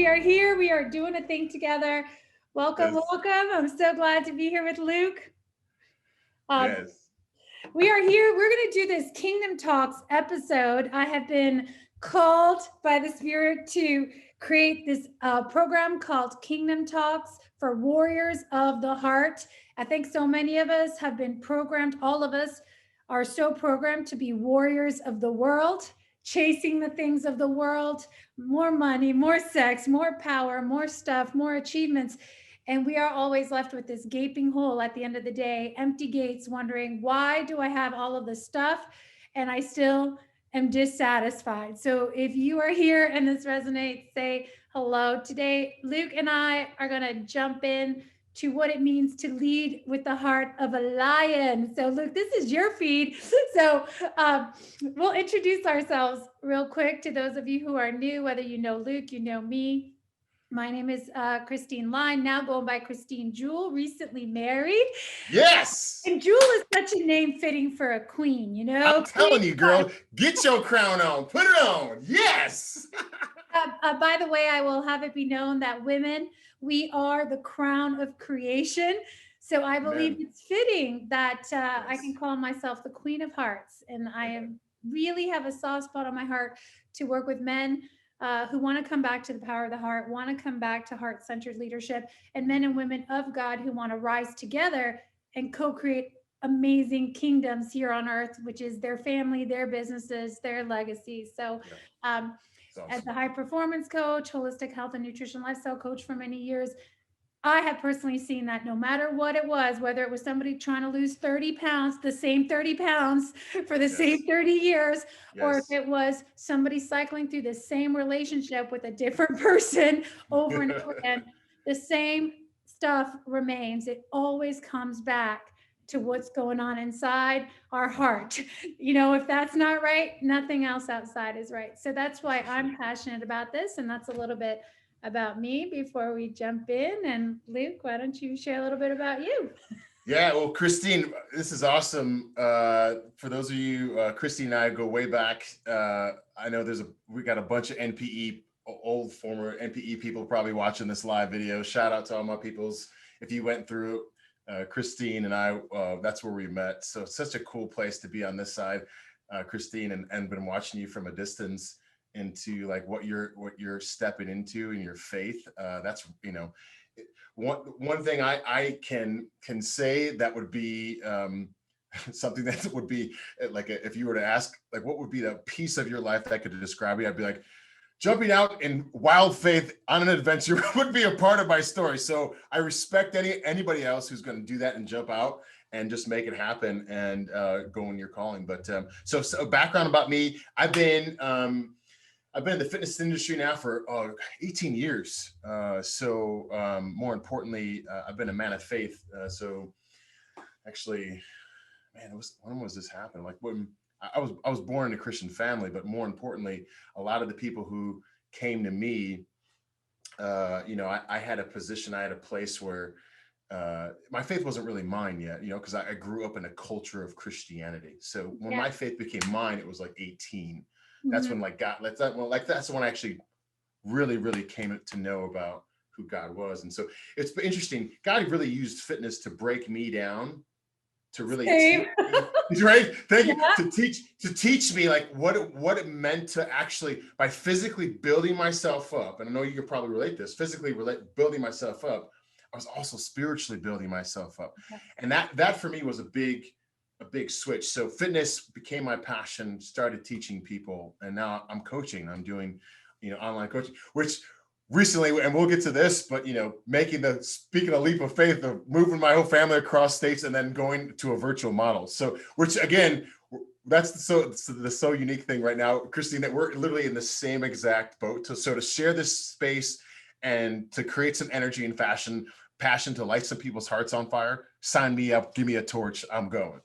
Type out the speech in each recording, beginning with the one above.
We are here. We are doing a thing together. Welcome, Yes. welcome. I'm so glad to be here with Luke. Um, Yes. we are here. We're going to do this Kingdom Talks episode. I have been called by the Spirit to create this program called Kingdom Talks for Warriors of the Heart. I think so many of us have been programmed, all of us are so programmed to be warriors of the world, chasing the things of the world, more money, more sex, more power, more stuff, more achievements. And we are always left with this gaping hole at the end of the day, empty gates, wondering, why do I have all of this stuff? And I still am dissatisfied. So if you are here and this resonates, say hello. Today, Luke and I are going to jump in to what it means to lead with the heart of a lion. So, Luke, this is your feed. So, we'll introduce ourselves real quick to those of you who are new, whether you know Luke, you know me. My name is Christine Line, now going by Christine Jewel, recently married. Yes. And Jewel is such a name fitting for a queen, you I'm know? Queen. telling you, girl, get your crown on. Put it on. Yes. By the way, I will have it be known that women, we are the crown of creation. So I believe Amen. it's fitting that I can Yes. call myself the Queen of Hearts. And I Amen. am really have a soft spot on my heart to work with men who want to come back to the power of the heart, want to come back to heart centered leadership, and men and women of God who want to rise together and co create amazing kingdoms here on earth, which is their family, their businesses, their legacy. So, Yeah. um, It's as awesome. a high performance coach, holistic health and nutrition lifestyle coach for many years, I have personally seen that no matter what it was, whether it was somebody trying to lose 30 pounds, the same 30 pounds for the same Yes. 30 years, or if Yes. it was somebody cycling through the same relationship with a different person over and over again, the same stuff remains. It always comes back to what's going on inside our heart. You know, if that's not right, nothing else outside is right. So that's That's why for sure. I'm passionate about this. And that's a little bit about me before we jump in. And Luke, why don't you share a little bit about you? Yeah, well, Christine, this is awesome. For those of you, Christine and I go way back. I know we got a bunch of NPE, old former NPE people probably watching this live video. Shout out to all my peoples. If you went through, Christine and I, that's where we met. So it's such a cool place to be on this side, Christine, and been watching you from a distance into like what you're stepping into in your faith. That's one thing I can say that would be something that would be like if you were to ask like what would be the piece of your life that could describe you, I'd be like jumping out in wild faith on an adventure would be a part of my story. So I respect anybody else who's going to do that and jump out and just make it happen and go in your calling. But so background about me, I've been in the fitness industry now for 18 years. More importantly, I've been a man of faith. So actually, man, when was this happening? Like when I was born in a Christian family, but more importantly, a lot of the people who came to me, I had a position, I had a place where my faith wasn't really mine yet, because I grew up in a culture of Christianity. So when Yeah. my faith became mine, it was like 18. That's Mhm. when that's when I actually really, really came to know about who God was. And so it's been interesting. God really used fitness to break me down, to really Same. teach me, right? Thank you. Yeah. To teach me like what it meant to actually by physically building myself up. And I know you could probably relate this, building myself up. I was also spiritually building myself up. And that for me was a big switch. So fitness became my passion, started teaching people, and now I'm coaching. I'm doing, online coaching, which recently, and we'll get to this, but speaking a leap of faith of moving my whole family across states and then going to a virtual model. So, which again, that's the so unique thing right now, Christine, that we're literally in the same exact boat. So to share this space and to create some energy and passion to light some people's hearts on fire, sign me up, give me a torch, I'm going.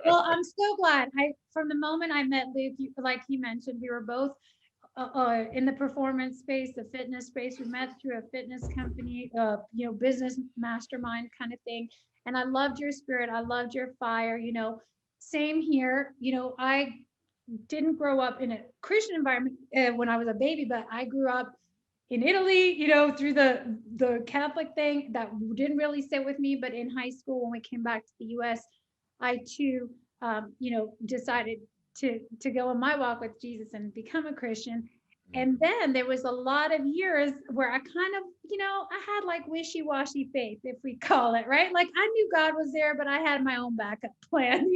Well, I'm so glad. From the moment I met Luke, like he mentioned, we were both in the performance space, the fitness space. We met through a fitness company, business mastermind kind of thing. And I loved your spirit. I loved your fire. Same here. I didn't grow up in a Christian environment when I was a baby, but I grew up in Italy, through the Catholic thing that didn't really sit with me. But in high school, when we came back to the U.S., I too, decided to go on my walk with Jesus and become a Christian. And then there was a lot of years where I kind of, I had like wishy-washy faith, if we call it, right? Like I knew God was there, but I had my own backup plan.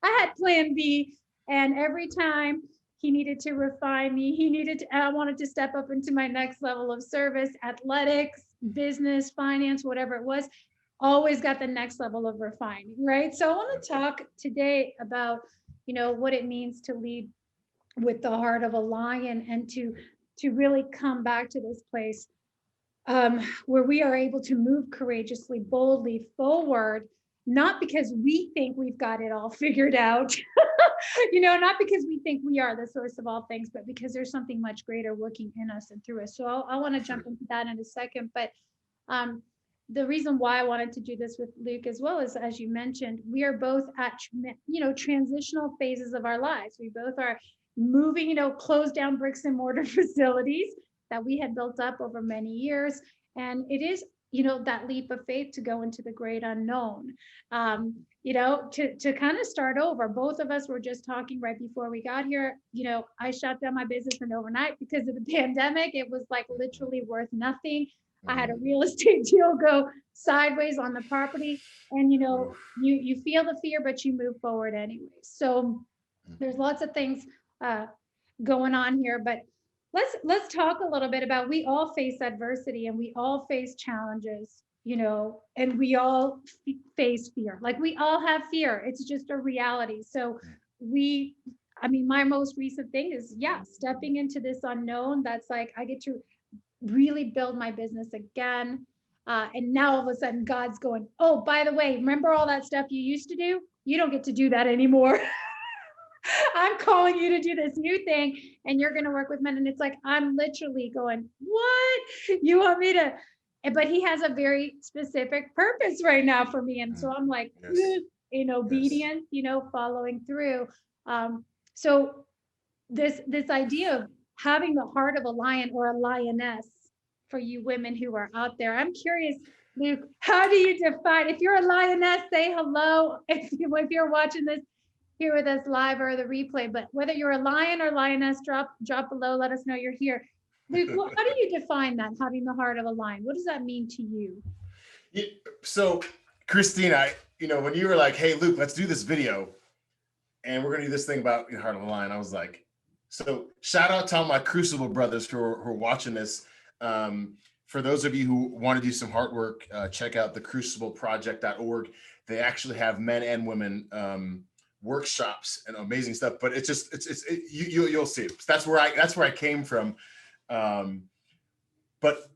I had plan B. And every time he needed to refine me, I wanted to step up into my next level of service, athletics, business, finance, whatever it was, always got the next level of refining, right? So I want to talk today about, what it means to lead with the heart of a lion, and to really come back to this place, where we are able to move courageously, boldly forward, not because we think we've got it all figured out, not because we think we are the source of all things, but because there's something much greater working in us and through us. So I want to jump into that in a second. But um, the reason why I wanted to do this with Luke as well is, as you mentioned, we are both at, transitional phases of our lives. We both are moving, closed down bricks and mortar facilities that we had built up over many years. And it is, that leap of faith to go into the great unknown, to kind of start over. Both of us were just talking right before we got here. I shut down my business in overnight because of the pandemic. It was like literally worth nothing. I had a real estate deal go sideways on the property, and you feel the fear, but you move forward anyway. So there's lots of things going on here, but let's talk a little bit about, we all face adversity and we all face challenges, and we all face fear. Like we all have fear. It's just a reality. So my most recent thing is, stepping into this unknown. That's like, I get to really build my business again. And now all of a sudden God's going, oh, by the way, remember all that stuff you used to do? You don't get to do that anymore. I'm calling you to do this new thing, and you're going to work with men. And it's like, I'm literally going, what? You want me to? But he has a very specific purpose right now for me. And so I'm like, in obedience, following through. So this idea of having the heart of a lion or a lioness, for you women who are out there, I'm curious, Luke, how do you define, if you're a lioness, say hello. If you're watching this here with us live or the replay, but whether you're a lion or lioness, drop below, let us know you're here. Luke, how do you define that, having the heart of a lion? What does that mean to you? So Christine, when you were like, hey, Luke, let's do this video and we're going to do this thing about heart of a lion, I was like, so shout out to all my Crucible brothers who are watching this. For those of you who want to do some heart work, check out the crucibleproject.org. They actually have men and women workshops and amazing stuff, but you'll see it. That's where I came from. But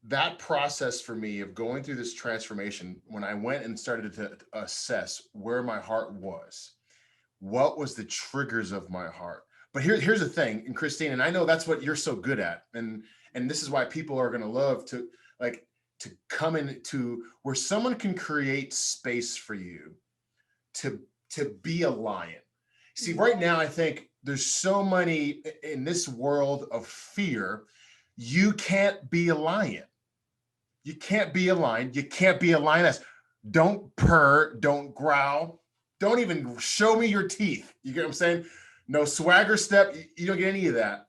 that process for me of going through this transformation, when I went and started to assess where my heart was, what was the triggers of my heart. But here's the thing, and Christine, and I know that's what you're so good at, and this is why people are going to love to come into where someone can create space for you to be a lion. See, right now, I think there's so many in this world of fear. You can't be a lion. You can't be a lion. You can't be a lioness. Don't purr. Don't growl. Don't even show me your teeth. You get what I'm saying? No swagger step. You don't get any of that.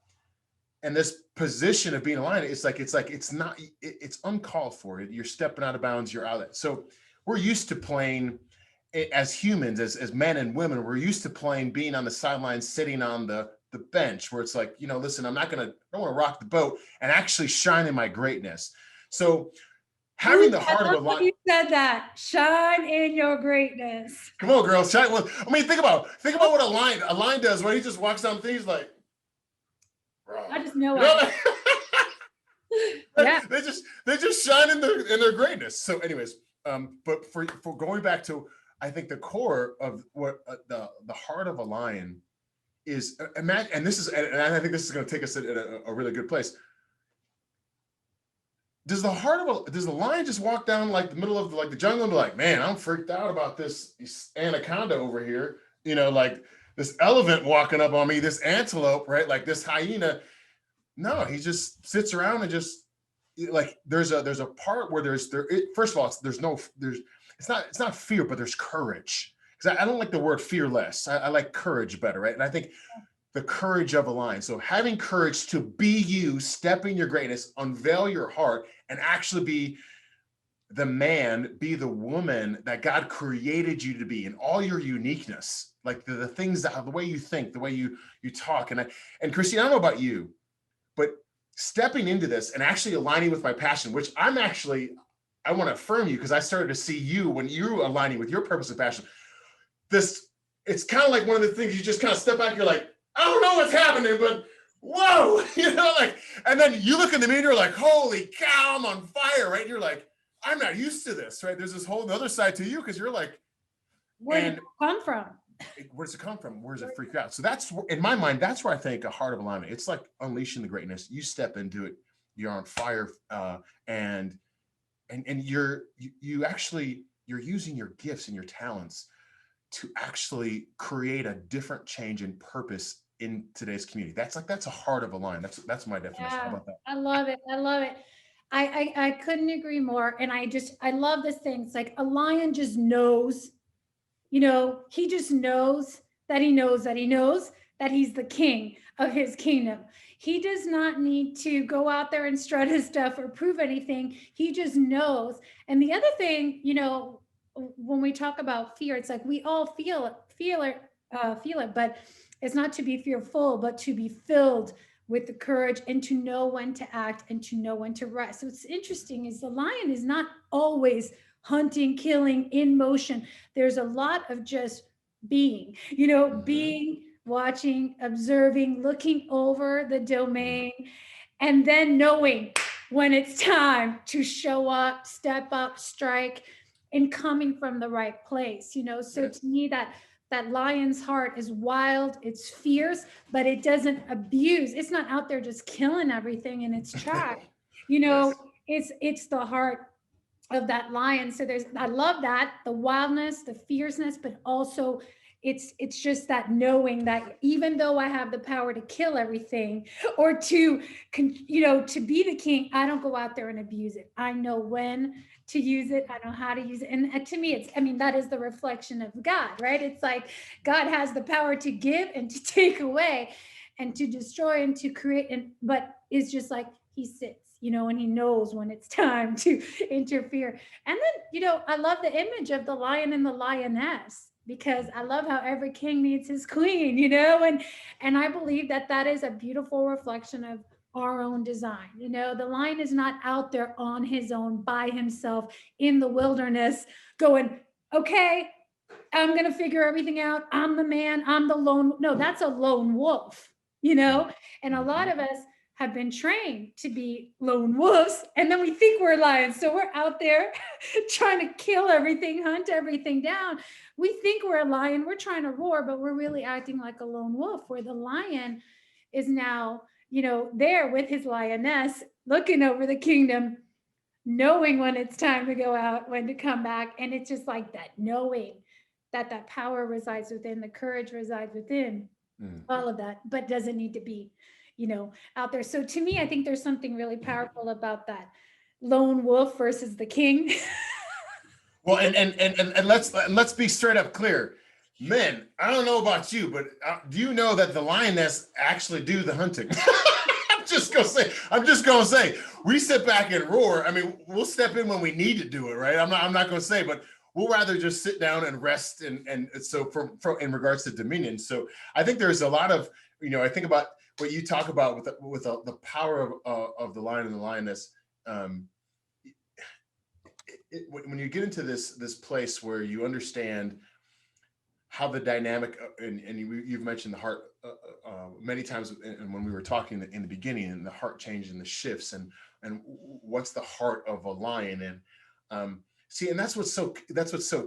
And this position of being a lion, it's uncalled for. You're stepping out of bounds. You're out of it. So we're used to playing as humans, as men and women. We're used to playing, being on the sidelines, sitting on the bench, where it's like, listen, I don't want to rock the boat and actually shine in my greatness. So having the heart of a lion. You said that, shine in your greatness. Come on, girl, shine. Well, I mean, think about what a lion does when he just walks down things like. I just know it. Yeah. They just shine in their greatness. So, anyways, but for going back to, I think the core of what the heart of a lion is. Imagine, and I think this is going to take us at a really good place. Does the lion just walk down like the middle of the jungle and be like, man, I'm freaked out about this anaconda over here, like this elephant walking up on me, this antelope, right? Like this hyena. No, he just sits around and just like there's a part where first of all it's not fear, but there's courage, because I don't like the word fearless. I like courage better, right? And I think the courage of a lion. So having courage to be you, step in your greatness, unveil your heart, and actually be the man, be the woman that God created you to be in all your uniqueness, like the things that the way you think, the way you talk. And Christine, I don't know about you, but stepping into this and actually aligning with my passion, which I want to affirm you, because I started to see you when you were aligning with your purpose and passion. It's kind of like one of the things you just kind of step back, you're like, I don't know what's happening, but whoa, like, and then you look in the mirror, you're like, holy cow, I'm on fire, right? And you're like, I'm not used to this, right? There's this whole other side to you, because you're like, where did it come from? Where does it come from? Where does it freak you out? So that's, in my mind, that's where I think a heart of alignment. It's like unleashing the greatness. You step into it, you're on fire, and you're using your gifts and your talents to actually create a different change in purpose in today's community. That's a heart of a lion. That's my definition. How Yeah, about that? I love it. I love it. I couldn't agree more. And I love this thing. It's like a lion just knows, he just knows that he knows that he knows that he's the king of his kingdom. He does not need to go out there and strut his stuff or prove anything. He just knows. And the other thing, when we talk about fear, it's like we all feel it, but it's not to be fearful, but to be filled with the courage and to know when to act and to know when to rest. So what's interesting is the lion is not always hunting, killing, in motion. There's a lot of just being, being, watching, observing, looking over the domain, and then knowing when it's time to show up, step up, strike, and coming from the right place. So to me, that lion's heart is wild, it's fierce, but it doesn't abuse. It's not out there just killing everything in its track. Yes. It's the heart of that lion. So I love that, the wildness, the fierceness, but also it's just that knowing that even though I have the power to kill everything or to to be the king, I don't go out there and abuse it. I know when to use it. I know how to use it. And to me, that is the reflection of God, right? It's like God has the power to give and to take away and to destroy and to create. But it's just like he sits, and he knows when it's time to interfere. And then, I love the image of the lion and the lioness, because I love how every king needs his queen, and I believe that is a beautiful reflection of our own design. The lion is not out there on his own by himself in the wilderness going, okay, I'm going to figure everything out. I'm the man. I'm the lone. No, that's a lone wolf, and a lot of us have been trained to be lone wolves, and then we think we're lions. So we're out there trying to kill everything, hunt everything down. We think we're a lion. We're trying to roar, but we're really acting like a lone wolf, where the lion is now there with his lioness, looking over the kingdom, knowing when it's time to go out, when to come back. And it's just like that, knowing that power resides within, the courage resides within, all of that, but doesn't need to be, out there. So to me, I think there's something really powerful about that lone wolf versus the king. Well, and let's be straight up clear. Men, I don't know about you, but do you know that the lioness actually do the hunting? I'm just gonna say, we sit back and roar. I mean, we'll step in when we need to do it, right? I'm not gonna say, but we'll rather just sit down and rest. And so for in regards to dominion, so I think there's a lot of, I think about what you talk about with the power of the lion and the lioness. When you get into this place where you understand how the dynamic, and you've mentioned the heart many times, and when we were talking in the beginning, and the heart change and the shifts, and what's the heart of a lion, and see, and that's what's so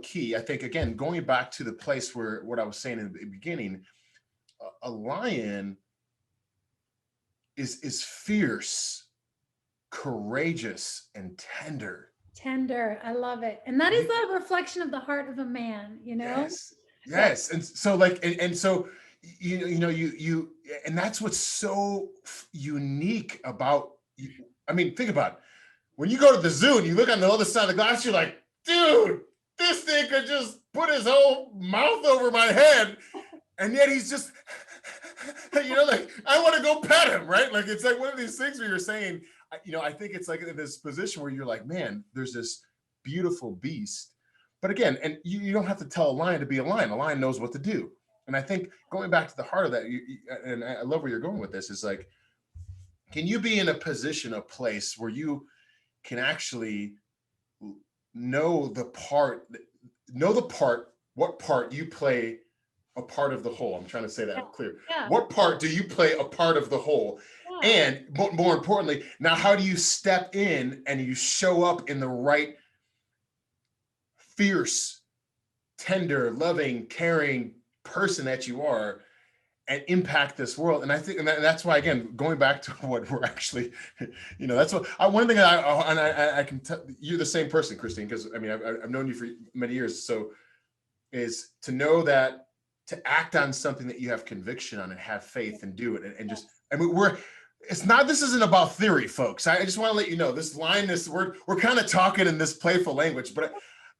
key. I think, again, going back to the place where what I was saying in the beginning, a lion is fierce, courageous, and tender. I love it. And that is a reflection of the heart of a man, Yes. So, And so, like, and so and that's what's so unique about you. I mean, think about it. When you go to the zoo and you look on the other side of the glass, you're like, dude, this thing could just put his whole mouth over my head. And yet he's just, like, I want to go pet him, right? Like, it's like one of these things where you're saying, I think it's like in this position where you're like, man, there's this beautiful beast. But again, and you don't have to tell a lion to be a lion. A lion knows what to do. And I think going back to the heart of that, and I love where you're going with this, is like, can you be in a position, a place where you can actually know what part you play a part of the whole. I'm trying to say that clear. Yeah. What part do you play a part of the whole? Yeah. And more importantly, now how do you step in and you show up in the right, fierce, tender, loving, caring person that you are and impact this world? And I think, and that's why, again, going back to what we're actually, that's what one thing I can tell you're the same person, Christine, because I mean, I've known you for many years. So is to know that to act on something that you have conviction on and have faith and do it. And just, I mean, this isn't about theory, folks. I just want to let you know we're kind of talking in this playful language, but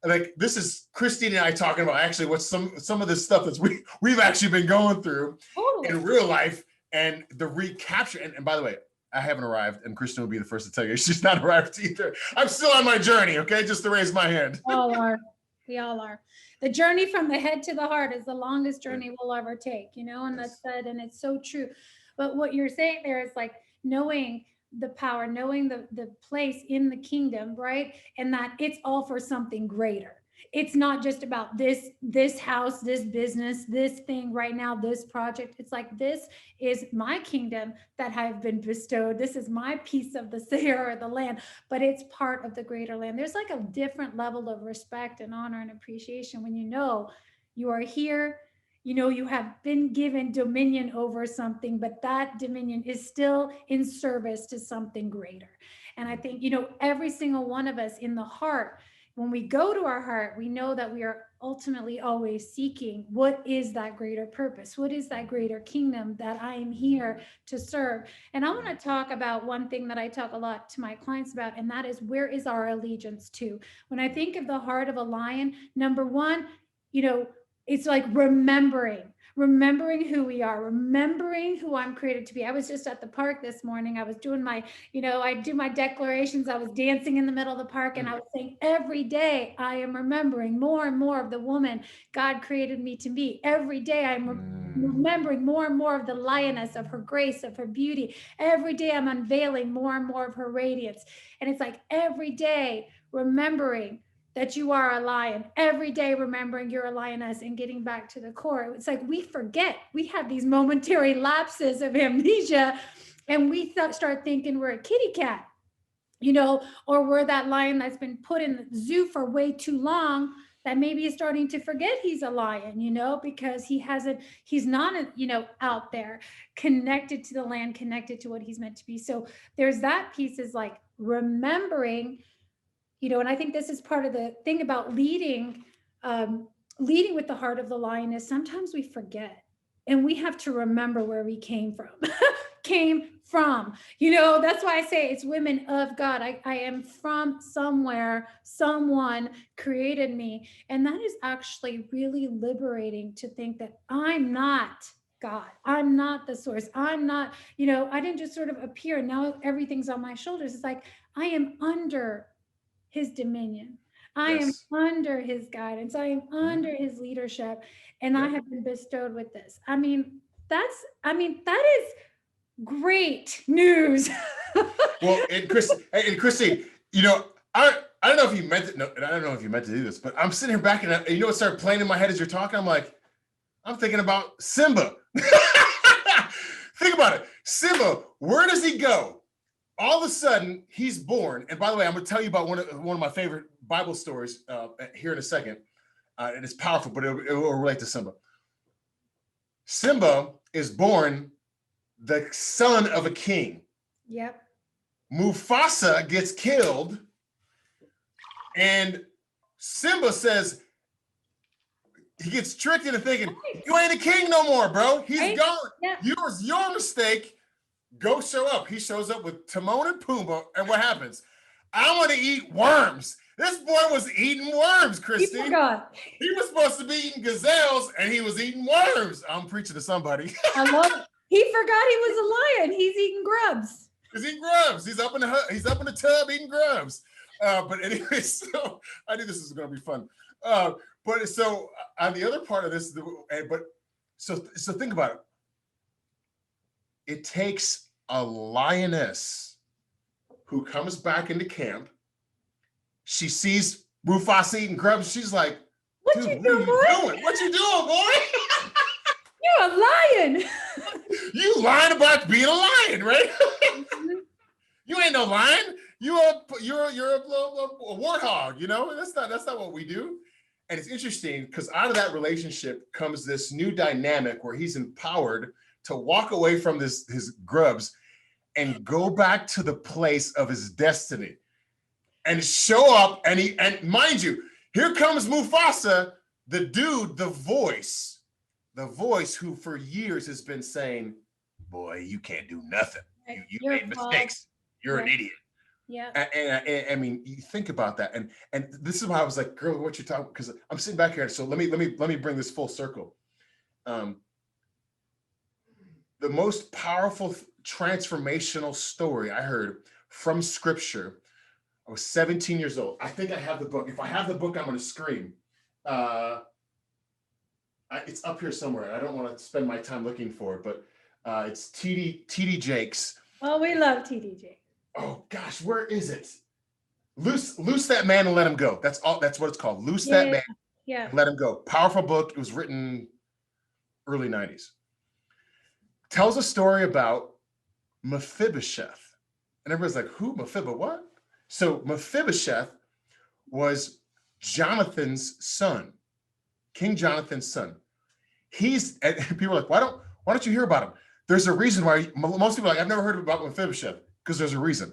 like, this is Christine and I talking about actually what some of this stuff that we've actually been going through in real life, and the recapture. And by the way, I haven't arrived, and Christine will be the first to tell you she's not arrived either. I'm still on my journey. Okay. Just to raise my hand. We all are. The journey from the head to the heart is the longest journey we'll ever take, and that's said, and it's so true. But what you're saying there is like knowing the power, knowing the place in the kingdom, right? And that it's all for something greater. It's not just about this house, this business, this thing right now, this project. It's like, this is my kingdom that I've been bestowed. This is my piece of the Sahara, the land, but it's part of the greater land. There's like a different level of respect and honor and appreciation when you are here. You have been given dominion over something, but that dominion is still in service to something greater. And I think, every single one of us in the heart, when we go to our heart, we know that we are ultimately always seeking, what is that greater purpose? What is that greater kingdom that I am here to serve? And I want to talk about one thing that I talk a lot to my clients about, and that is, where is our allegiance to? When I think of the heart of a lion, number one, it's like remembering who we are, remembering who I'm created to be. I was just at the park this morning. I was doing I do my declarations. I was dancing in the middle of the park, and I was saying, every day I am remembering more and more of the woman God created me to be. Every day I'm remembering more and more of the lioness, of her grace, of her beauty. Every day I'm unveiling more and more of her radiance. And it's like, every day remembering that you are a lion, every day remembering you're a lioness, and getting back to the core. It's like, we forget, we have these momentary lapses of amnesia, and we start thinking we're a kitty cat, or we're that lion that's been put in the zoo for way too long, that maybe is starting to forget he's a lion, because he's not, out there connected to the land, connected to what he's meant to be. So there's that piece, is like remembering, and I think this is part of the thing about leading with the heart of the lion, is sometimes we forget, and we have to remember where we came from. That's why I say it's women of God. I am from somewhere, someone created me. And that is actually really liberating, to think that I'm not God. I'm not the source. I'm not, I didn't just sort of appear and now everything's on my shoulders. It's like, I am under his dominion. I am under his guidance. I am under his leadership, and I have been bestowed with this. I mean, that is great news. Well, and Christine, I don't know if you meant it. No, I don't know if you meant to do this, but I'm sitting here back, and what started playing in my head as you're talking? I'm thinking about Simba. Think about it. Simba, where does he go? All of a sudden, he's born. And by the way, I'm going to tell you about one of my favorite Bible stories here in a second. And it's powerful, but it will relate to Simba. Simba is born the son of a king. Yep. Mufasa gets killed. And Simba says, he gets tricked into thinking, Right. you ain't a king no more, bro. He's Right? gone. Yeah. It was your mistake. Go show up. He shows up with Timon and Pumbaa, and what happens? I want to eat worms. This boy was eating worms, He Christine. forgot. He was supposed to be eating gazelles, and he was eating worms. I'm preaching to somebody. I love it. He forgot he was a lion. He's eating grubs. He's eating grubs. He's up in the tub eating grubs. But anyway, so I knew this was going to be fun. But so on the other part of this, so think about it. It takes a lioness who comes back into camp. She sees Mufasa eating grubs. She's like, What dude, you what doing, are boy? you doing? What you doing, boy? You're a lion. You lying about being a lion, right? You ain't no lion. You're a warthog. You know, that's not what we do. And it's interesting because out of that relationship comes this new dynamic where he's empowered to walk away from his grubs and go back to the place of his destiny and show up. And mind you, here comes Mufasa, the dude, the voice who for years has been saying, boy, you can't do nothing. You made mistakes. You're an idiot. Yeah. And I mean, you think about that. And this is why I was like, girl, what you talking? Because I'm sitting back here. So let me bring this full circle. The most powerful transformational story I heard from scripture. I was 17 years old. I think I have the book. If I have the book, I'm going to scream. It's up here somewhere. I don't want to spend my time looking for it, but it's T.D. Jakes. Oh, we love TDJ. Oh gosh, where is it? Loose that man and let him go. That's all. That's what it's called. Loose that man and let him go. Powerful book. It was written early 90s. Tells a story about Mephibosheth. And everybody's like, who? Mephibosheth? What? So Mephibosheth was Jonathan's son, King Jonathan's son. And people are like, why don't you hear about him? There's a reason why most people are like, I've never heard about Mephibosheth, because there's a reason.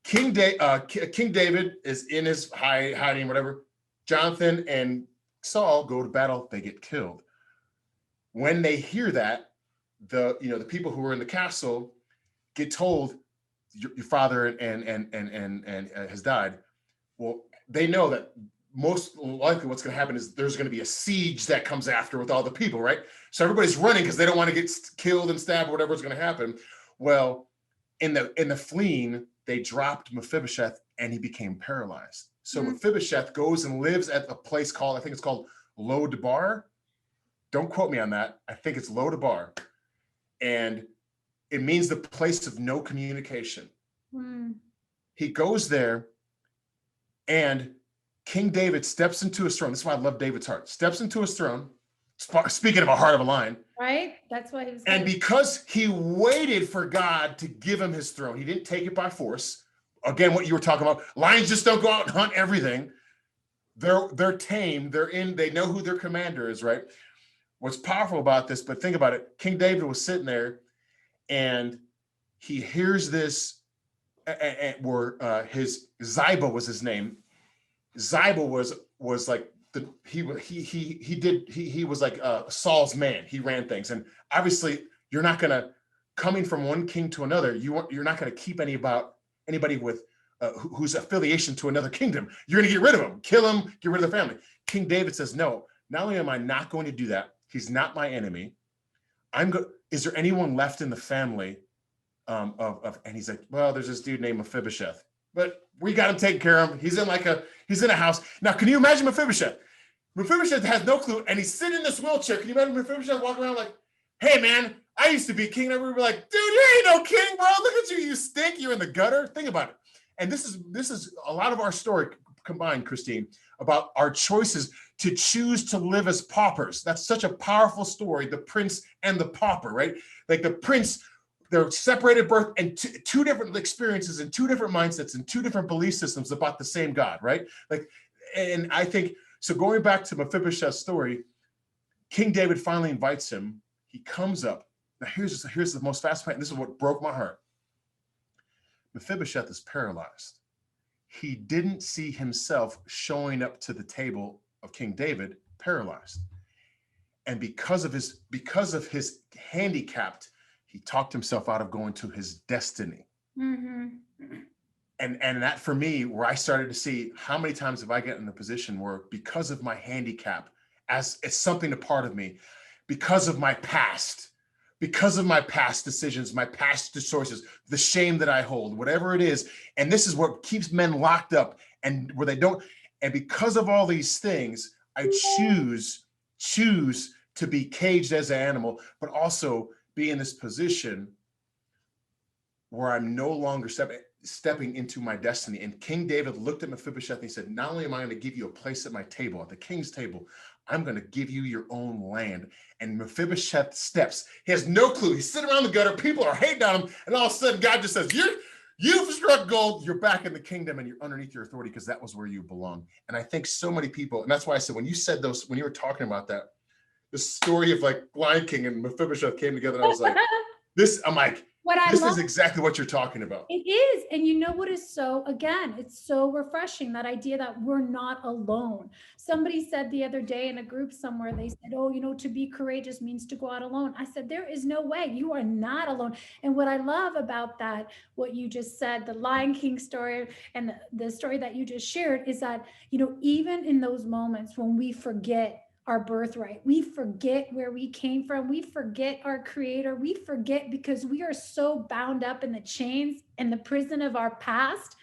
King David is in his hiding, whatever. Jonathan and Saul go to battle, they get killed. When they hear that, the people who were in the castle get told your father and has died. Well, they know that most likely what's going to happen is there's going to be a siege that comes after with all the people, right? So everybody's running because they don't want to get killed and stabbed or whatever's going to happen. Well, in the fleeing, they dropped Mephibosheth and he became paralyzed. So Mephibosheth goes and lives at a place called, I think it's called Lo-Debar. Don't quote me on that. I think it's Lo-Debar. And it means the place of no communication. He goes there and King David steps into his throne. This is why I love David's heart. Steps into his throne. Speaking of a heart of a lion. Right? That's why he was. And because he waited for God to give him his throne, he didn't take it by force. Again, what you were talking about, lions just don't go out and hunt everything. They're tame. They know who their commander is, right? What's powerful about this, but think about it. King David was sitting there and he hears this where his Ziba was his name. Ziba was like he was like Saul's man. He ran things, and obviously you're not gonna, coming from one king to another, you're not gonna keep anybody with whose affiliation to another kingdom. You're gonna get rid of him, kill him, get rid of the family. King David says, no, not only am I not going to do that, he's not my enemy. Is there anyone left in the family and he's like, well, there's this dude named Mephibosheth, but we got him taken care of. He's in a house. Now, can you imagine Mephibosheth? Mephibosheth has no clue, and he's sitting in this wheelchair. Can you imagine Mephibosheth walking around like, hey, man, I used to be king. And we were like, dude, you ain't no king, bro. Look at you. You stink. You're in the gutter. Think about it. And this is a lot of our story combined, Christine, about our choices to choose to live as paupers. That's such a powerful story, the prince and the pauper, right? Like the prince, they're separated birth and two different experiences and two different mindsets and two different belief systems about the same God, right? And I think, so going back to Mephibosheth's story, King David finally invites him. He comes up. Now here's the most fascinating. This is what broke my heart. Mephibosheth is paralyzed. He didn't see himself showing up to the table of King David paralyzed. And because of his handicap, he talked himself out of going to his destiny. And that for me, where I started to see how many times have I gotten in a position where because of my handicap, as it's something a part of me, because of my past decisions, my past choices, the shame that I hold, whatever it is. And this is what keeps men locked up and where they don't. And because of all these things, I choose to be caged as an animal, but also be in this position where I'm no longer stepping into my destiny. And King David looked at Mephibosheth and he said, not only am I going to give you a place at my table, at the king's table, I'm going to give you your own land. And Mephibosheth steps. He has no clue. He's sitting around the gutter. People are hating on him. And all of a sudden, God just says, you've struck gold. You're back in the kingdom and you're underneath your authority because that was where you belong. And I think so many people, and that's why I said, when you were talking about that, the story of like Lion King and Mephibosheth came together. And I was like, this is exactly what you're talking about. It is. And you know what is it's so refreshing, that idea that we're not alone. Somebody said the other day in a group somewhere, they said, oh, to be courageous means to go out alone. I said, there is no way. You are not alone. And what I love about that, what you just said, the Lion King story and the story that you just shared is that, even in those moments when we forget our birthright, we forget where we came from, we forget our creator, we forget because we are so bound up in the chains and the prison of our past.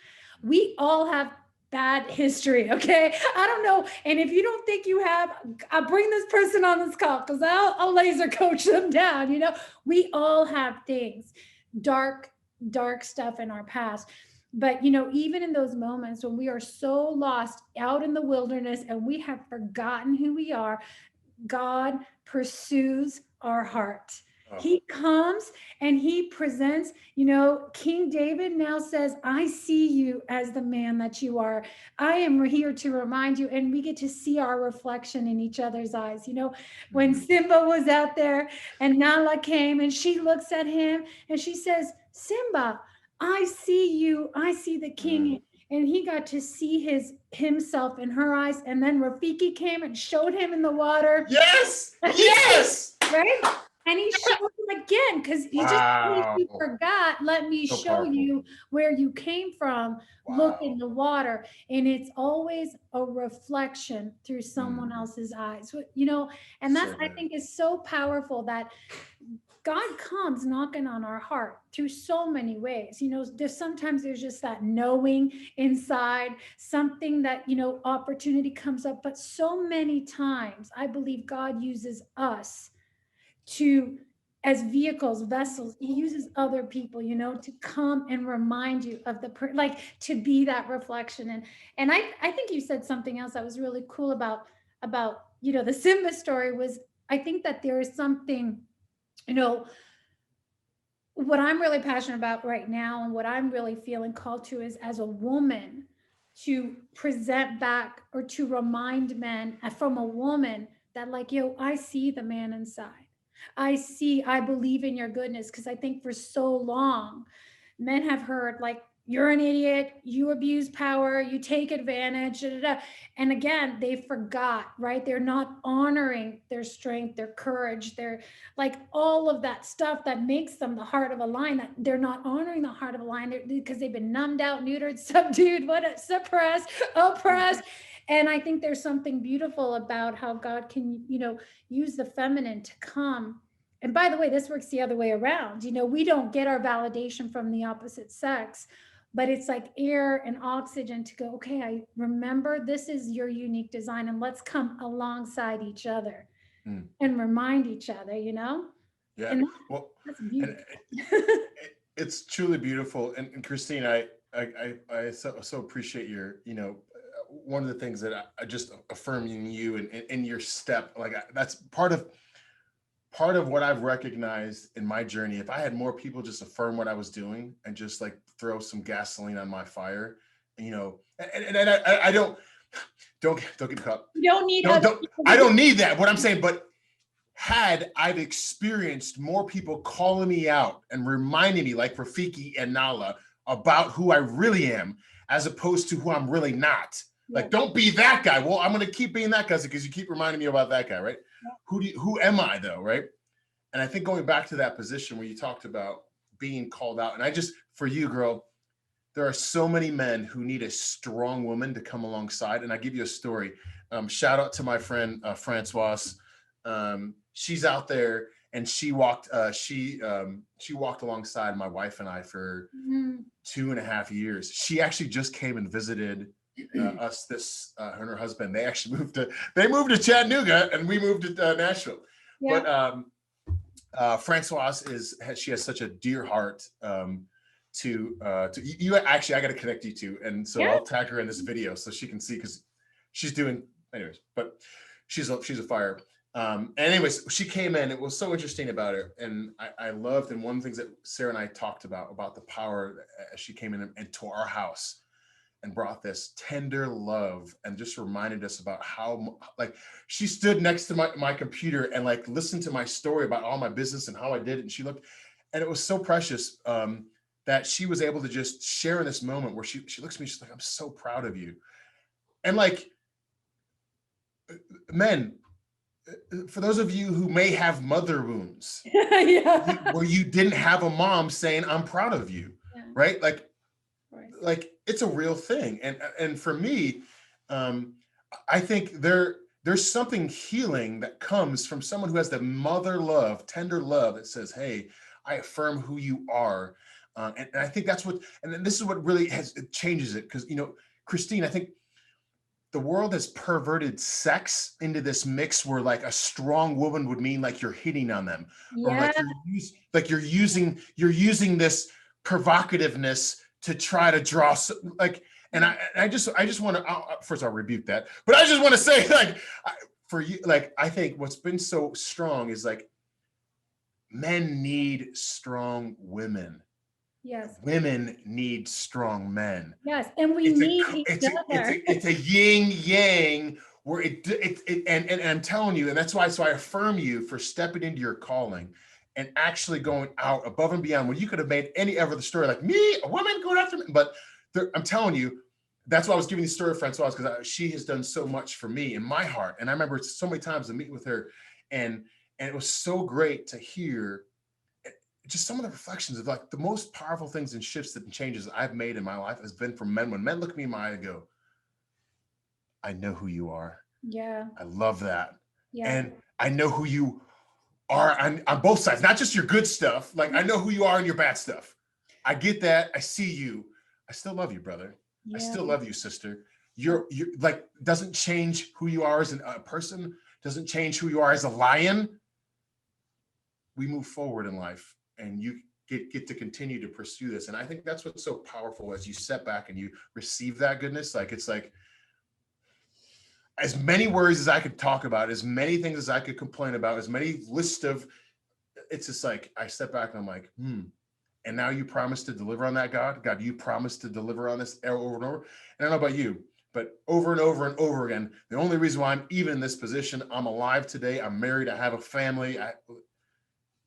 We all have bad history, okay? I don't know. And if you don't think you have, I'll bring this person on this call because I'll laser coach them down. We all have things, dark stuff in our past. But, even in those moments when we are so lost out in the wilderness and we have forgotten who we are, God pursues our heart. Oh. He comes and he presents, King David now says, I see you as the man that you are. I am here to remind you. And we get to see our reflection in each other's eyes. When Simba was out there and Nala came and she looks at him and she says, Simba, I see you. I see the king. And he got to see himself in her eyes. And then Rafiki came and showed him in the water. Yes. Yes. Right. And he showed him again because he just forgot. Let me show you where you came from. Wow. Look in the water. And it's always a reflection through someone else's eyes, and that's, I think, is so powerful that God comes knocking on our heart through so many ways. There's just that knowing inside, something that, opportunity comes up. But so many times, I believe God uses us as vessels. He uses other people, to come and remind you of to be that reflection. And I think you said something else that was really cool about, the Simba story was, I think that there is something, what I'm really passionate about right now and what I'm really feeling called to is, as a woman, to present back or to remind men from a woman that I see the man inside. I believe in your goodness. Because I think for so long, men have heard you're an idiot, you abuse power, you take advantage, and again, they forgot, right? They're not honoring their strength, their courage, their all of that stuff that makes them the heart of a lion. That they're not honoring the heart of a lion because they've been numbed out, neutered, subdued, suppressed, oppressed. And I think there's something beautiful about how God can, use the feminine to come. And by the way, this works the other way around. We don't get our validation from the opposite sex, but it's like air and oxygen to go, okay, I remember this is your unique design, and let's come alongside each other and remind each other, Yeah. And that's beautiful. It's truly beautiful. And Christine, I so appreciate your, one of the things that I just affirming you and in your step, that's part of what I've recognized in my journey. If I had more people just affirm what I was doing and just throw some gasoline on my fire, and I don't get caught. You don't need. I don't need that. What I'm saying, but had I've experienced more people calling me out and reminding me, like Rafiki and Nala, about who I really am, as opposed to who I'm really not, Like, Yes. don't be that guy. Well, I'm going to keep being that guy because you keep reminding me about that guy, right? Yeah. Who am I though, right? And I think going back to that position where you talked about being called out, and I just, for you, girl, there are so many men who need a strong woman to come alongside. And I give you a story. Shout out to my friend Francoise. She's out there, and she walked alongside my wife and I for Mhm. 2.5 years. She actually just came and visited us. Her and her husband. They actually moved to Chattanooga, and we moved to Nashville. Yeah. But Francoise she has such a dear heart. To you actually, I got to connect you two, and so Yeah. I'll tag her in this video so she can see, because she's doing anyways. But she's a fire. And anyways, she came in. It was so interesting about her, and I loved. And one of the things that Sarah and I talked about the power as she came in and to our house and brought this tender love, and just reminded us about how, like, she stood next to my computer and like listened to my story about all my business and how I did it. And she looked, and it was so precious that she was able to just share in this moment where she looks at me, she's like, I'm so proud of you. And like, men, for those of you who may have mother wounds, Yeah. where you didn't have a mom saying, I'm proud of you, Yeah. right? Right. Like it's a real thing. And for me, I think there's something healing that comes from someone who has the mother love, tender love that says, hey, I affirm who you are. And I think that's what, and then this is what really it changes it. Because, Christine, I think the world has perverted sex into this mix where like a strong woman would mean like you're hitting on them, or Yeah. like you're using this provocativeness to try to draw like. And I just want to, first I'll rebuke that, but I just want to say, like, for you, like, I think what's been so strong is like, men need strong women. Yes. Women need strong men. Yes. And we It's a need each other. it's a yin yang where and I'm telling you, and that's why. So I affirm you for stepping into your calling and actually going out above and beyond when you could have made any ever the story like me, a woman going after me. But I'm telling you, that's why I was giving the story of Francoise, because she has done so much for me in my heart. And I remember so many times to meet with her, and it was so great to hear just some of the reflections of like the most powerful things and shifts and changes I've made in my life has been from men. When men look me in my eye and go, I know who you are. Yeah. I love that. Yeah. And I know who you are on both sides, not just your good stuff. Like, I know who you are in your bad stuff. I get that. I see you. I still love you, brother. Yeah. I still love you, sister. You're like, doesn't change who you are as a person, doesn't change who you are as a lion. We move forward in life, and you get to continue to pursue this. And I think that's what's so powerful as you step back and you receive that goodness. Like, it's like, as many worries as I could talk about, as many things as I could complain about, as many lists of, it's just like, I step back and I'm like, and now you promise to deliver on that, God. God, you promise to deliver on this over and over. And I don't know about you, but over and over and over again, the only reason why I'm even in this position, I'm alive today, I'm married, I have a family,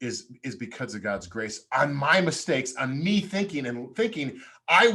is because of God's grace. On my mistakes, on me thinking I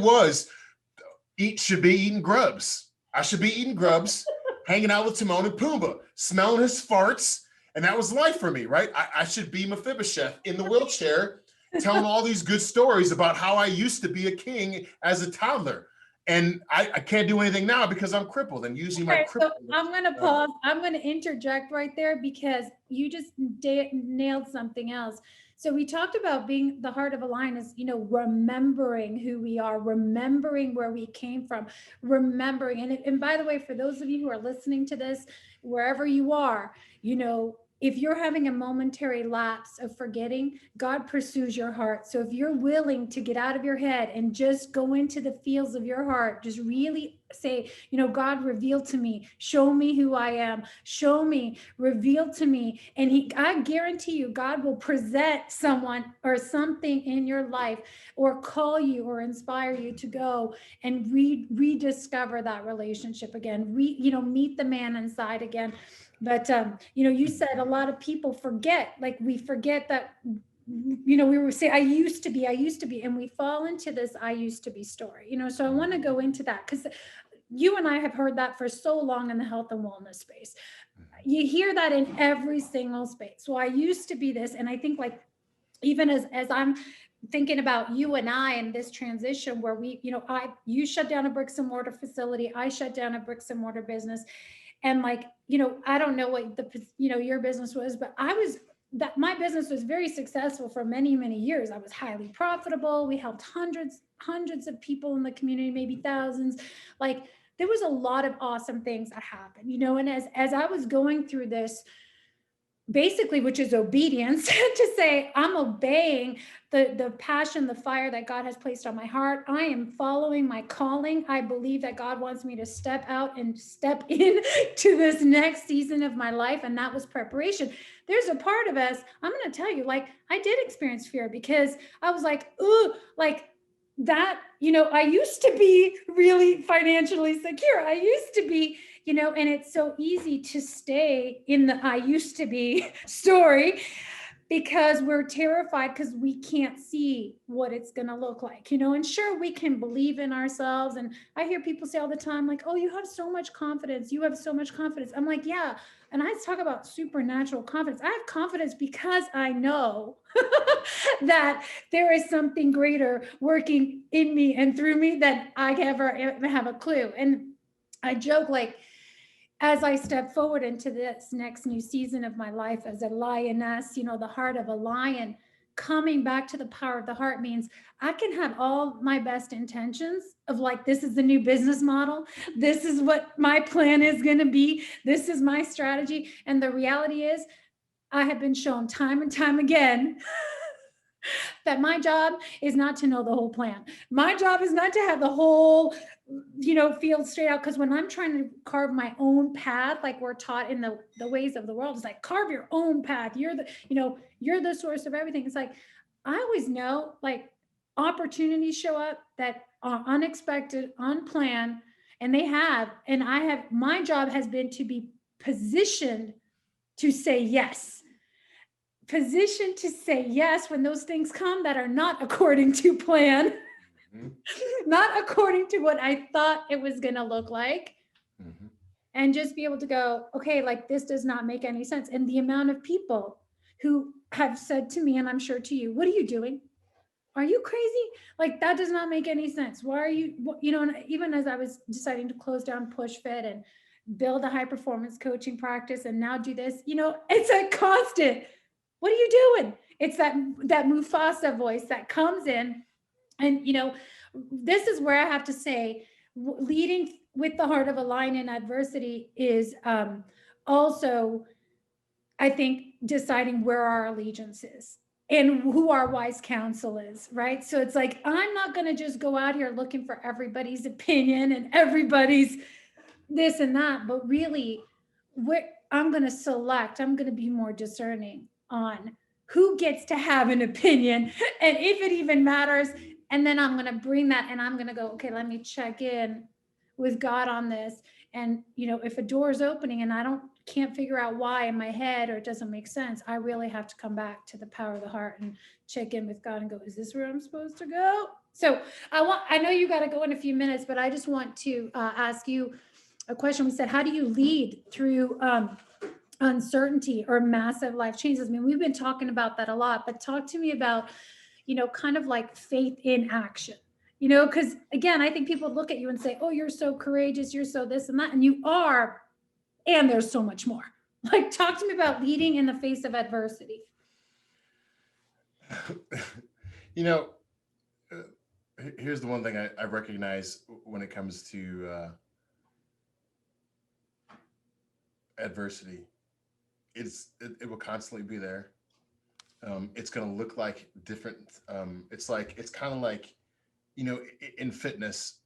should be eating grubs. I should be eating grubs, hanging out with Timon and Pumbaa, smelling his farts. And that was life for me, right? I should be Mephibosheth in the wheelchair, telling all these good stories about how I used to be a king as a toddler. And I can't do anything now because I'm crippled and using my crippled. So I'm going to pause. I'm going to interject right there because you just nailed something else. So we talked about being the heart of a lion is, remembering who we are, remembering where we came from, remembering. And by the way, for those of you who are listening to this, wherever you are, if you're having a momentary lapse of forgetting, God pursues your heart. So if you're willing to get out of your head and just go into the fields of your heart, just really say, God, reveal to me, show me who I am, show me, reveal to me. And I guarantee you, God will present someone or something in your life or call you or inspire you to go and rediscover that relationship again, meet the man inside again. But, you said a lot of people forget, like we forget that, we were saying, I used to be, and we fall into this I used to be story, so I want to go into that because you and I have heard that for so long in the health and wellness space. You hear that in every single space. So I used to be this, and I think like even as I'm thinking about you and I and this transition where we, you shut down a bricks and mortar facility, I shut down a bricks and mortar business, and like, I don't know what your business was, but I was that my business was very successful for many, many years. I was highly profitable. We helped hundreds of people in the community, maybe thousands. Like there was a lot of awesome things that happened, and as I was going through this, basically, which is obedience, to say I'm obeying the passion, the fire that God has placed on my heart. I am following my calling. I believe that God wants me to step out and step in to this next season of my life, and that was preparation. There's a part of us, I'm going to tell you, like I did experience fear because I was like, ooh, like that, I used to be really financially secure. I used to be, and it's so easy to stay in the I used to be story because we're terrified because we can't see what it's going to look like, and sure, we can believe in ourselves. And I hear people say all the time, like, oh, you have so much confidence. You have so much confidence. I'm like, yeah. And I talk about supernatural confidence. I have confidence because I know that there is something greater working in me and through me that I ever have a clue. And I joke, like, as I step forward into this next new season of my life as a lioness, the heart of a lion, coming back to the power of the heart means I can have all my best intentions of like, this is the new business model. This is what my plan is going to be. This is my strategy. And the reality is, I have been shown time and time again that my job is not to know the whole plan. My job is not to have the whole, field straight out. Because when I'm trying to carve my own path, like we're taught in the ways of the world, it's like carve your own path. You're the source of everything. It's like I always know, like opportunities show up that are unexpected, unplanned, and they have. And I have. My job has been to be positioned to say yes, positioned to say yes when those things come that are not according to plan, Mm-hmm. not according to what I thought it was going to look like. Mm-hmm. And just be able to go, okay, like this does not make any sense. And the amount of people who have said to me, and I'm sure to you, what are you doing? Are you crazy? Like that does not make any sense. Why are you, and even as I was deciding to close down Push Fit and build a high performance coaching practice and now do this, it's a constant. What are you doing? It's that Mufasa voice that comes in. And this is where I have to say, leading with the heart of a lion in adversity is also, I think, deciding where our allegiance is and who our wise counsel is, right? So it's like, I'm not going to just go out here looking for everybody's opinion and everybody's this and that, but really, where I'm going to select, I'm going to be more discerning on who gets to have an opinion and if it even matters. And then I'm going to bring that and I'm going to go, okay, let me check in with God on this. And, if a door is opening and can't figure out why in my head or it doesn't make sense, I really have to come back to the power of the heart and check in with God and go, is this where I'm supposed to go? So I know you got to go in a few minutes, but I just want to ask you a question. We said, how do you lead through uncertainty or massive life changes? I mean, we've been talking about that a lot, but talk to me about, kind of like faith in action, because again, I think people look at you and say, oh, you're so courageous, you're so this and that, and you are, and there's so much more. Like, talk to me about leading in the face of adversity. you know, Here's the one thing I recognize when it comes to adversity. It will constantly be there. It's going to look like different. It's kind of like, in fitness,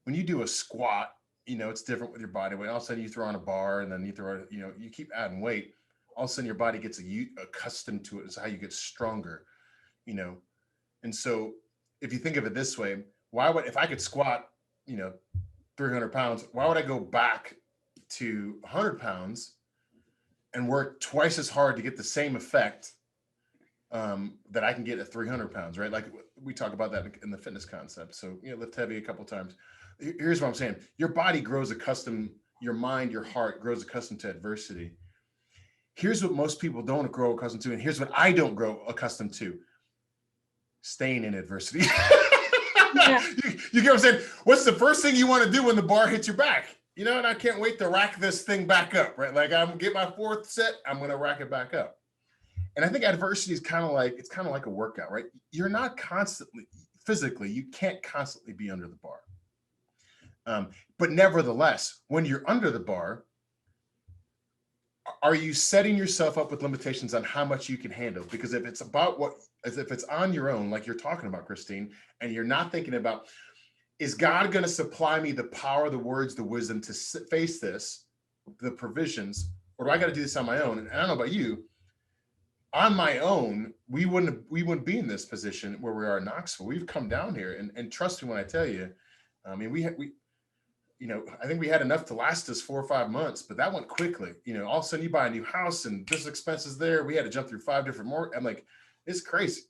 when you do a squat, it's different with your body weight. All of a sudden you throw on a bar and then you throw, you keep adding weight. All of a sudden your body gets accustomed to it. It's how you get stronger, you know? And so if you think of it this way, if I could squat, 300 pounds, why would I go back to 100 pounds and work twice as hard to get the same effect that I can get at 300 pounds, right? Like we talk about that in the fitness concept. So, lift heavy a couple times. here's what I'm saying. Your body grows accustomed, your mind, your heart grows accustomed to adversity. Here's what most people don't grow accustomed to, and here's what I don't grow accustomed to: staying in adversity. Yeah. You get what I'm saying? What's the first thing you want to do when the bar hits your back? You know, and I can't wait to rack this thing back up, right? Like I'm get my fourth set, I'm gonna rack it back up. And I think adversity is kind of like, it's kind of like a workout, right? You're not constantly physically, you can't constantly be under the bar. But nevertheless, when you're under the bar, are you setting yourself up with limitations on how much you can handle? Because if it's about what, as if it's on your own, like you're talking about, Christine, and you're not thinking about, is God going to supply me the power, the words, the wisdom to face this, the provisions, or do I got to do this on my own? And I don't know about you, on my own, we wouldn't be in this position where we are in Knoxville. We've come down here, and trust me when I tell you, I mean, we you know, I think we had enough to last us 4 or 5 months, but that went quickly. You know, all of a sudden you buy a new house and this expenses there. We had to jump through 5 different more. I'm like, it's crazy,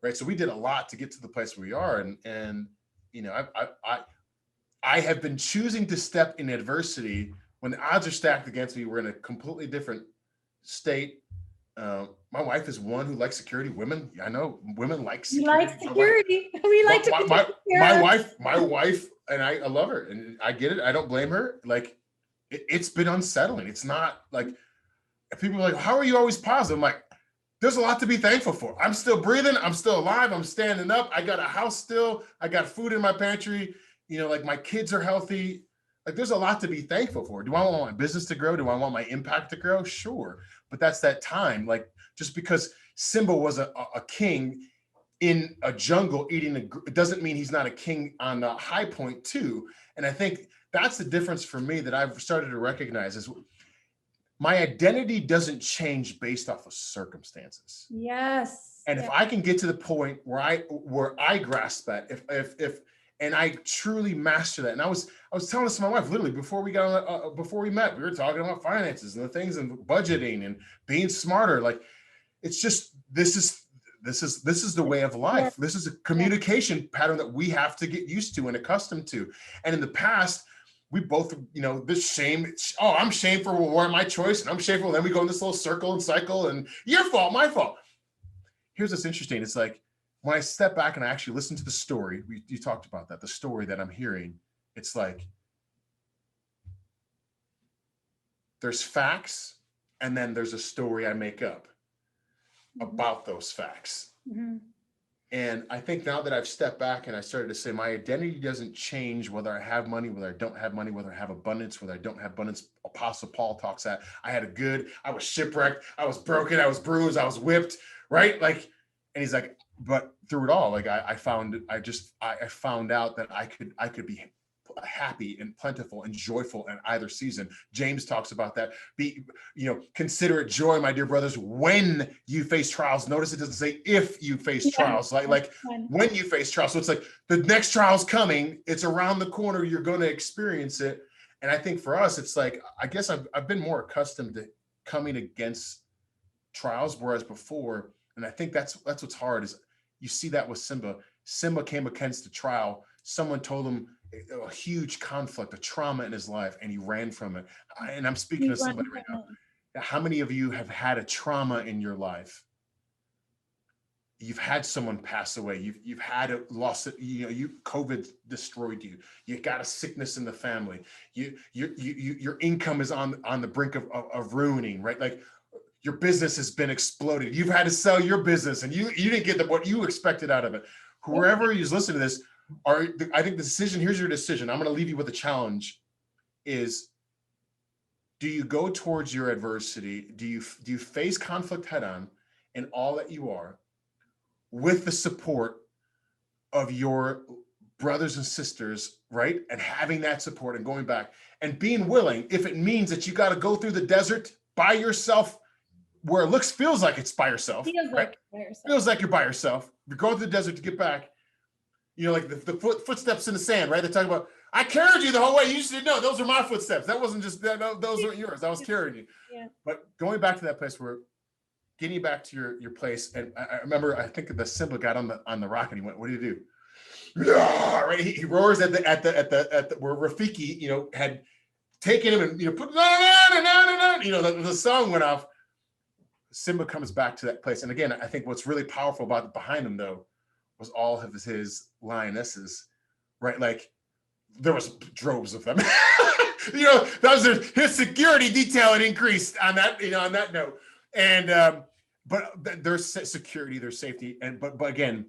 right? So we did a lot to get to the place where we are, and you know, I have been choosing to step in adversity when the odds are stacked against me. We're in a completely different state. My wife is one who likes security. Women, I know women like We security. like security. We like to be taken care of. My wife, and I love her, and I get it. I don't blame her. Like, it's been unsettling. It's not like, people are like, "How are you always positive?" I'm like, there's a lot to be thankful for. I'm still breathing. I'm still alive. I'm standing up. I got a house still. I got food in my pantry. You know, like my kids are healthy. Like, there's a lot to be thankful for. Do I want my business to grow? Do I want my impact to grow? Sure. But that's that time. Like, just because Simba was a king in a jungle eating it doesn't mean he's not a king on the high point too. And I think that's the difference for me that I've started to recognize is my identity doesn't change based off of circumstances. Yes. And if I can get to the point where I grasp that, if and I truly master that. And I was telling this to my wife literally before we got on, before we met, we were talking about finances and the things and budgeting and being smarter. Like, it's just, this is the way of life. This is a communication pattern that we have to get used to and accustomed to. And in the past, we both, you know, this shame. Oh, I'm shameful for my choice, and I'm shameful. Then we go in this little circle and cycle, and your fault, my fault. Here's what's interesting. It's like when I step back and I actually listen to the story. You talked about that, the story that I'm hearing. It's like there's facts, and then there's a story I make up about those facts. Mm-hmm. And I think now that I've stepped back and I started to say my identity doesn't change whether I have money, whether I don't have money, whether I have abundance, whether I don't have abundance. Apostle Paul talks that I had a good, I was shipwrecked, I was broken, I was bruised, I was whipped, right? Like, and he's like, but through it all, like I found out that I could be happy and plentiful and joyful in either season. James talks about that. Consider it joy, my dear brothers, when you face trials. Notice it doesn't say if you face trials, like when you face trials. So it's like the next trial's coming. It's around the corner. You're going to experience it. And I think for us, it's like, I guess I've been more accustomed to coming against trials, whereas before, and I think that's what's hard is you see that with Simba. Simba came against a trial. Someone told him a huge conflict, a trauma in his life, and he ran from it. And I'm speaking to somebody right now. How many of you have had a trauma in your life? You've had someone pass away. You've had a loss. COVID destroyed you. You got a sickness in the family. Your income is on the brink of ruining, right? Like, your business has been exploded. You've had to sell your business, and you didn't get what you expected out of it. Whoever is listening to this, I think the decision, here's your decision. I'm going to leave you with a challenge is, do you go towards your adversity? Do you face conflict head on in all that you are with the support of your brothers and sisters, right? And having that support and going back and being willing, if it means that you got to go through the desert by yourself, where it feels like it's by yourself, right? Feels like you're by yourself. You're going through the desert to get back. You know, like the footsteps in the sand, right? They're talking about, I carried you the whole way. You should know those are my footsteps. That wasn't just those weren't yours. I was carrying you. Yeah. But going back to that place where getting back to your place, and I remember, I think the Simba got on the rock and he went, what do you do? right? He roars at the where Rafiki, had taken him and put the song went off. Simba comes back to that place, and again, I think what's really powerful about behind him though was all of his lionesses, right? Like there was droves of them. That was his security detail had increased on that, on that note. And but there's security, there's safety, and but again,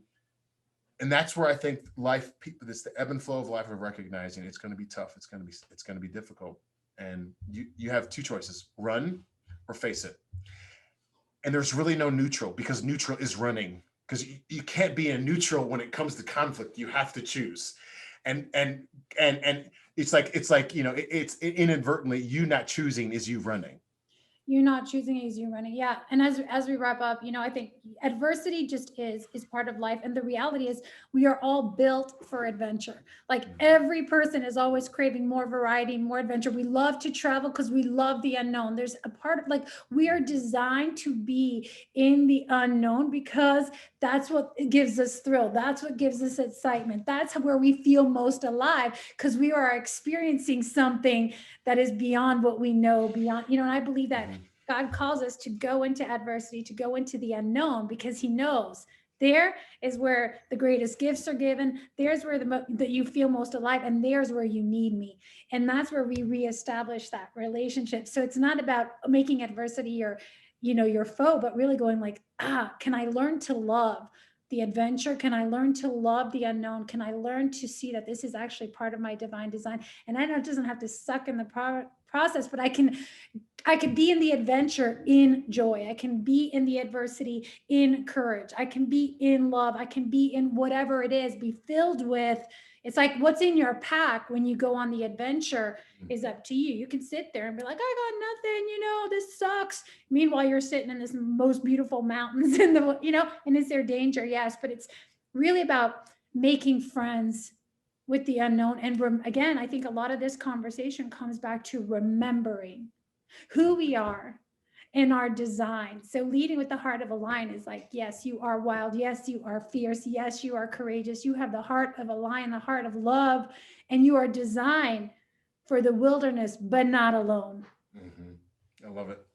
and that's where I think life, this the ebb and flow of life, of recognizing it's going to be tough, it's going to be difficult, and you have two choices: run or face it. And there's really no neutral, because neutral is running, because you can't be in neutral when it comes to conflict. You have to choose, and it's like it's inadvertently you not choosing is you running. You're not choosing as you running. Yeah. And as we wrap up, I think adversity just is part of life. And the reality is we are all built for adventure. Like every person is always craving more variety, more adventure. We love to travel because we love the unknown. There's a part of, like, we are designed to be in the unknown because that's what gives us thrill. That's what gives us excitement. That's where we feel most alive, because we are experiencing something that is beyond what we know, beyond, and I believe that God calls us to go into adversity, to go into the unknown, because he knows there is where the greatest gifts are given. There's where that you feel most alive, and there's where you need me. And that's where we reestablish that relationship. So it's not about making adversity your foe, but really going like, can I learn to love the adventure? Can I learn to love the unknown? Can I learn to see that this is actually part of my divine design? And I know it doesn't have to suck in the process, but I can be in the adventure in joy. I can be in the adversity in courage. I can be in love. I can be in whatever it is, be filled with. It's like what's in your pack when you go on the adventure is up to you. You can sit there and be like, I got nothing, this sucks. Meanwhile, you're sitting in this most beautiful mountains in the, and is there danger? Yes, but it's really about making friends with the unknown. And again, I think a lot of this conversation comes back to remembering who we are in our design. So leading with the heart of a lion is like, yes, you are wild. Yes, you are fierce. Yes, you are courageous. You have the heart of a lion, the heart of love, and you are designed for the wilderness, but not alone. I love it.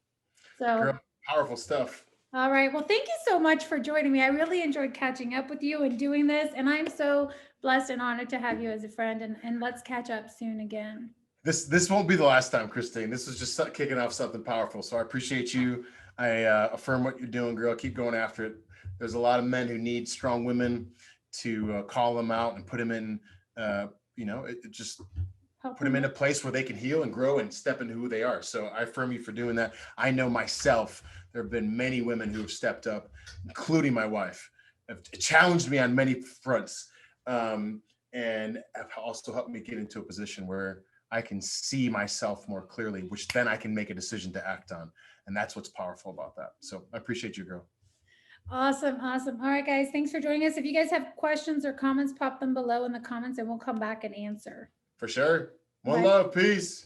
So Girl, powerful stuff. All right. Well, thank you so much for joining me. I really enjoyed catching up with you and doing this. And I'm so blessed and honored to have you as a friend. And let's catch up soon again. This won't be the last time, Christine. This is just kicking off something powerful. So I appreciate you. I affirm what you're doing, girl. Keep going after it. There's a lot of men who need strong women to call them out and put them in, just put them in a place where they can heal and grow and step into who they are. So I affirm you for doing that. I know myself, there have been many women who have stepped up, including my wife, have challenged me on many fronts, and have also helped me get into a position where I can see myself more clearly, which then I can make a decision to act on. And that's what's powerful about that. So I appreciate you, girl. Awesome. Awesome. All right, guys. Thanks for joining us. If you guys have questions or comments, pop them below in the comments and we'll come back and answer. For sure. One love. Peace.